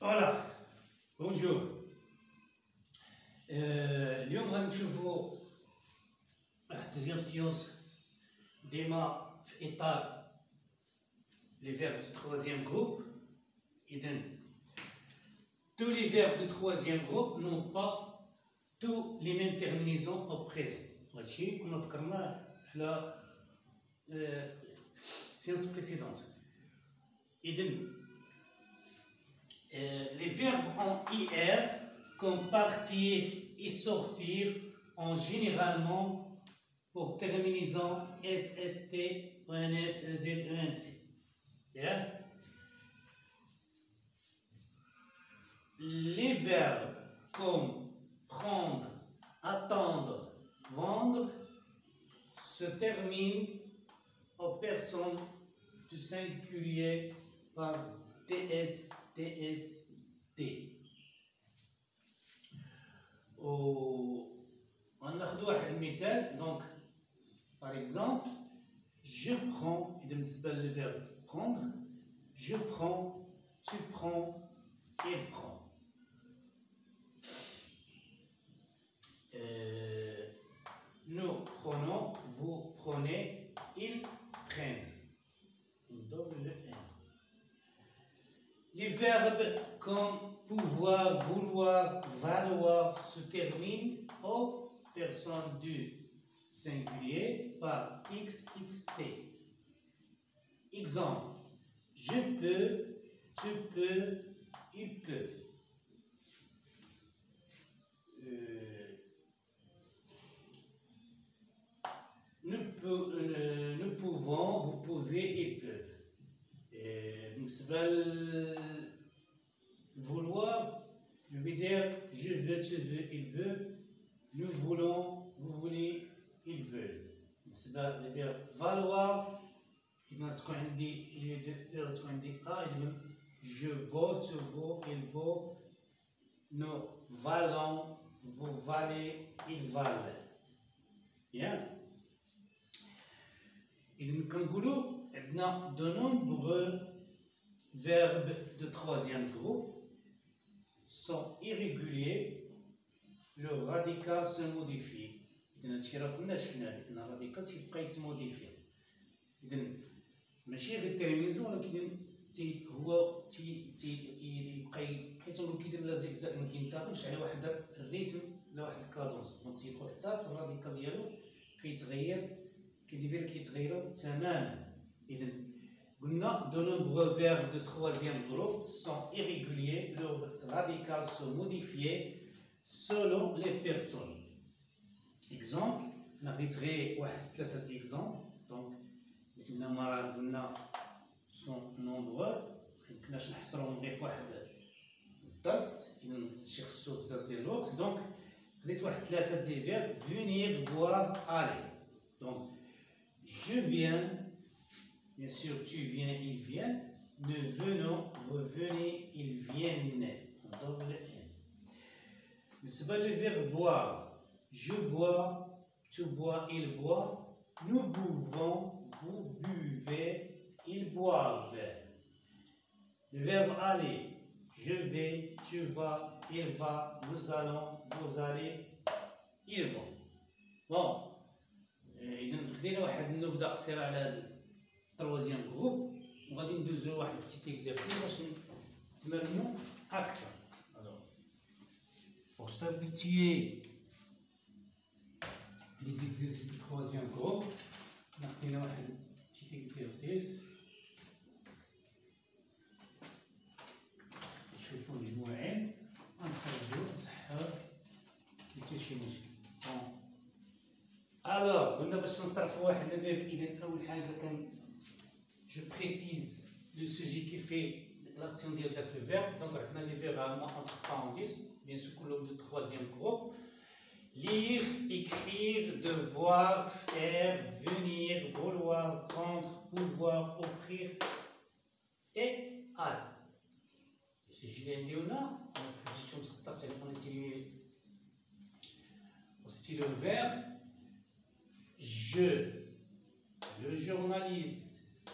Voilà, bonjour. اليوم غنشوفوا deuxième séance ديما في إطار les verbes du troisième groupe. Tous les verbes du troisième groupe n'ont pas tous les mêmes terminaisons au présent. هادشي كنا ذكرناه في la séance précédente. Les verbes en IR, comme partir et sortir, ont généralement pour terminaison SST, ENS, EZ, ENT. Yeah? Les verbes comme prendre, attendre, vendre se terminent aux personnes du singulier par TS, TS, T. وناخذ واحد المثال. Donc, par exemple, je prends, et بالنسبة للverbe prendre, je prends, tu prends, il prend. Nous prenons, vous prenez, ils prennent. Double N. Les verbes comme pouvoir, vouloir, valoir se terminent aux personnes du singulier par XXT. Exemple, je peux, tu peux, il peut. Nous pouvons, vous pouvez, ils peuvent. Vouloir, je veux dire je veux, tu veux, il veut. Nous voulons, vous voulez, ils veulent. Le verbe valoir, تكون عندي je vaux, tu vaux, il vaut. Nous valons, vous valez, ils valent. Bien. إذا كنقولوا عندنا de nombreux verbes de troisième groupe sont irréguliers, le radical se modifie. إذا هادشي راه كنا شفناه، إن الراديكال تيبقى يتموديفي. إذا ماشي غير التلميذ ولكن هو يبقى حيت تنقول كيدير لا زيكزاك ما كينتقلش على واحد الريتم لا واحد الكادونس، دونك تيدخل حتى في الراديكال ديالو كيتغير كيتغيروا تماما. إذا قلنا de nombreux verbes de troisième groupe sont irréguliers, le radical se modifie selon les personnes. Exemple, نعطيت غير واحد ثلاثة exemple. Donc قلنا مرة قلنا sont nombreux، ميمكناش نحصرهم غير في واحد الدرس، إذا هادشي خصو بزاف ديال الوقت. دونك خديت واحد ثلاثة دي فيرب venir, boire, aller. Donc je viens, bien sûr tu viens, il vient. Nous venons, vous venez, ils viennent. Double N. Mais c'est pas le verbe boire. Je bois, tu bois, il boit. Nous buvons, vous buvez, ils boivent. Le verbe aller. Je vais, tu vas, il va, nous allons, vous allez, ils vont. Bon. إذا خدينا واحد النبذة قصيرة على هذا التروازيام جروب وغادي ندوزو لواحد بتيت اكزرسيس باش نتمرنو أكثر. Pour s'habituer les exercices du troisième groupe, نعطينا واحد بتيت اكزرسيس نشوفو مجموعين ونخرجو نصححو مكاين شي مشكل. Alors, قلنا باش نصرفوا واحد الفيرب. إذا أول حاجة je précise le sujet qui fait l'action ديال داك le verbe. Donc عندنا les verbes allemands entre parenthèses, bien sûr كلهم de troisième groupe. Lire, écrire, devoir, faire, venir, vouloir, prendre, pouvoir, offrir et aller. Le sujet اللي عندي هنا position 16 on essaie aussi le verbe. Je, le journaliste,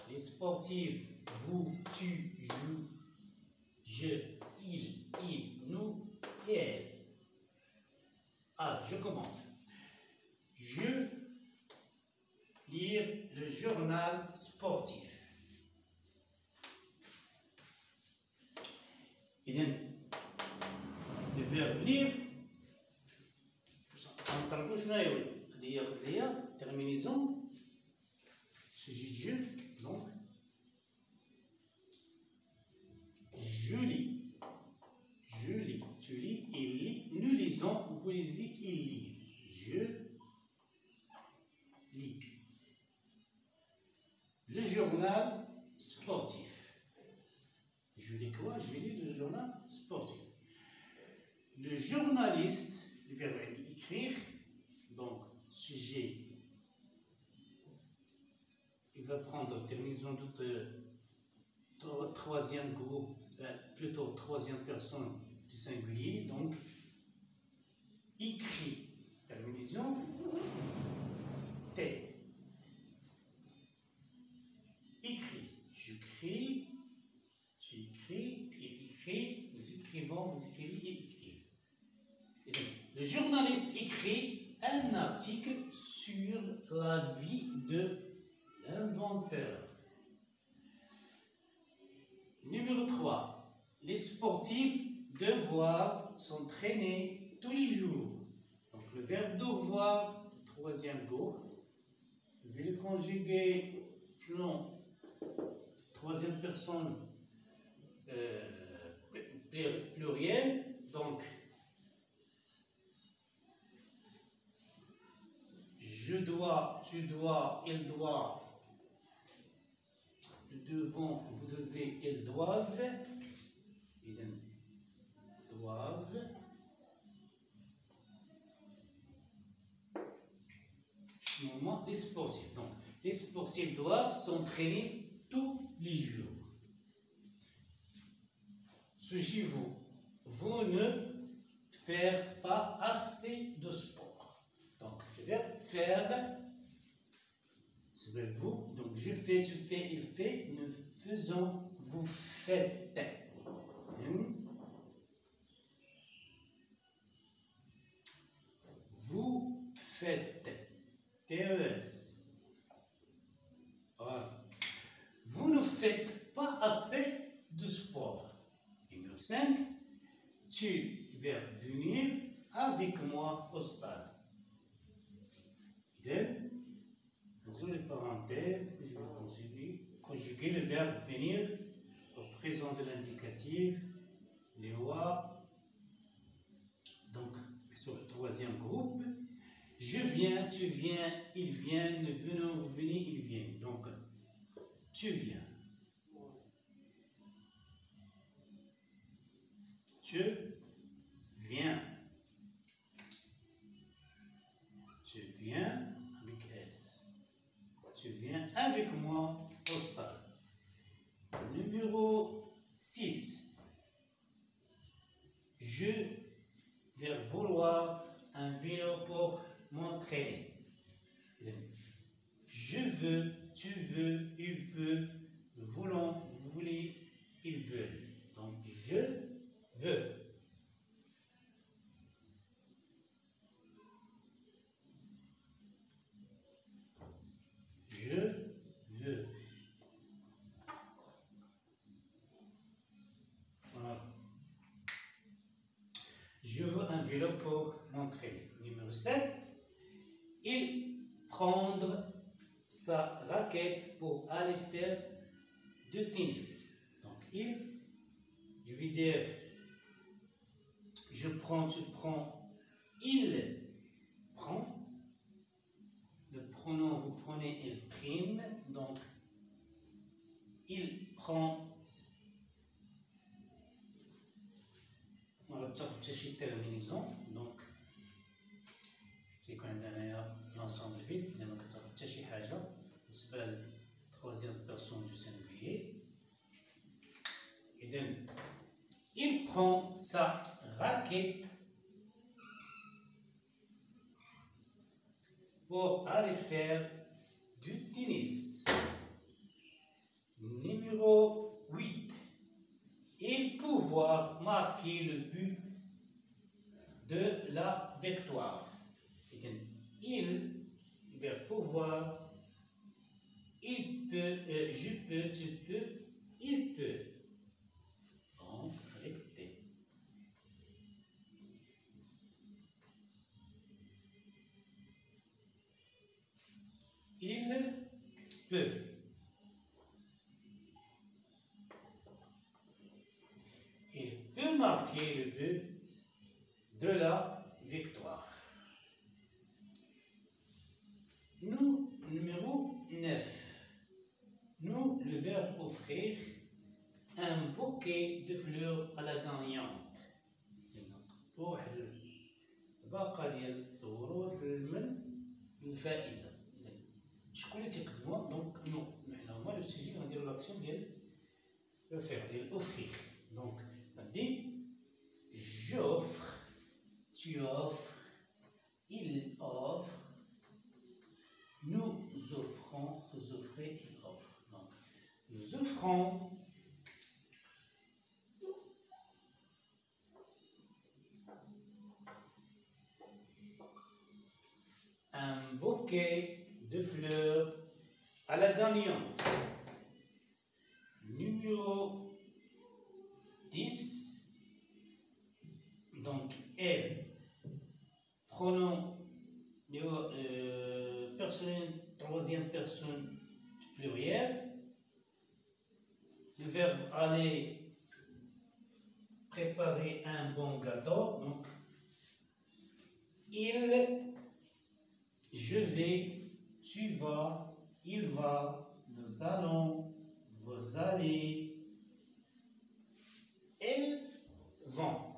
les sportifs, vous, tu, joues, je, il, nous et elle. Alors, je commence. Je lire le journal sportif. إذن le verbe lire غنصرفو شنو يولي؟ قد هي terminaison sujet je, donc je lis, tu lis, il lit, nous lisons, vous lisez, ils lisent. Je lis. Le journal sportif. Je lis quoi? Je lis le journal sportif. Le journaliste, le verbe écrire, donc sujet, il va prendre terminaison de troisième groupe, plutôt troisième personne du singulier, donc écrit, terminaison T. Écrit, j'écris, tu écris, il écrit, nous écrivons, vous écrivez, il écrit. Et donc, le journaliste écrit un article sur la vie de l'inventeur. Numéro 3. Les sportifs devoir s'entraîner tous les jours. Donc le verbe devoir, troisième groupe. Je vais le conjuguer troisième personne pluriel. Donc je dois, tu dois, il doit. Nous devons, vous devez, ils doivent. Ils doivent. Moment, les sportifs. Donc, les sportifs doivent s'entraîner tous les jours. Sujet vous. Vous ne faites pas assez de sport. Donc, le verbe faire. C'est vous, donc je fais, tu fais, il fait, nous faisons, vous faites. Vous faites. TES. Voilà. Vous ne faites pas assez de sport. Numéro 5. Tu vas venir avec moi au stade. Les parenthèses, je vais conjuguer le verbe venir au présent de l'indicatif, les lois. Donc, sur le troisième groupe, je viens, tu viens, il vient, nous venons, vous venez, il vient. Donc, tu viens. Tu viens. Tu viens avec S. Tu viens avec moi au stade. Numéro 6. Je vais vouloir un vélo pour m'entraîner. Je veux, tu veux, il veut, nous voulons, vous voulez, ils veulent. Donc, je veux. Je veux. Voilà. Je veux un vélo pour m'entraîner. Numéro 7. Il prendre sa raquette pour aller faire du tennis. Donc, je vais dire, je prends, tu prends, il prend. Le pronom, vous prenez, il prime. Donc, il prend. On va chercher terminaison. Donc, c'est quand même l'ensemble vide. Il y a chercher haja. C'est la troisième personne du singulier. Et donc, il prend sa raquette pour aller faire du tennis. Numéro 8. Il pouvait pouvoir marquer le but de la victoire. Il, vers pouvoir, il peut, je peux, tu peux, il peut. Donc, avec P. Il peut. Il peut marquer le but de la victoire. Nous, numéro 9. Nous, le verbe offrir un bouquet de fleurs à la gagnante. واحد الباقة ديال الورود من الفائزة. شكون اللي تيقدموها؟ دونك نو حنا هما لو سوجي غنديرو لاكسيون ديال لو فير ديال اوفرير. دونك غادي j'offre, tu offres, il offre, nous offrons, vous offrez, il offre. Donc, nous offrons un bouquet de fleurs à la gagnante. Numéro 10. Donc, elle, pronom personnel, troisième personne pluriel. Le verbe aller, préparer un bon gâteau. Donc, il, je vais, tu vas, il va, nous allons, vous allez, elles vont.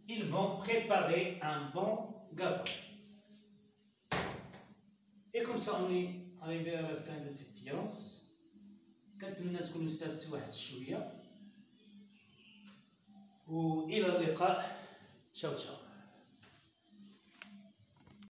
Ils vont préparer un bon gâteau. Et comme ça, on est arrivé à la fin de cette séance. كنتمنى تكونوا استفدتوا واحد شوية. وإلى اللقاء. تشاو تشاو.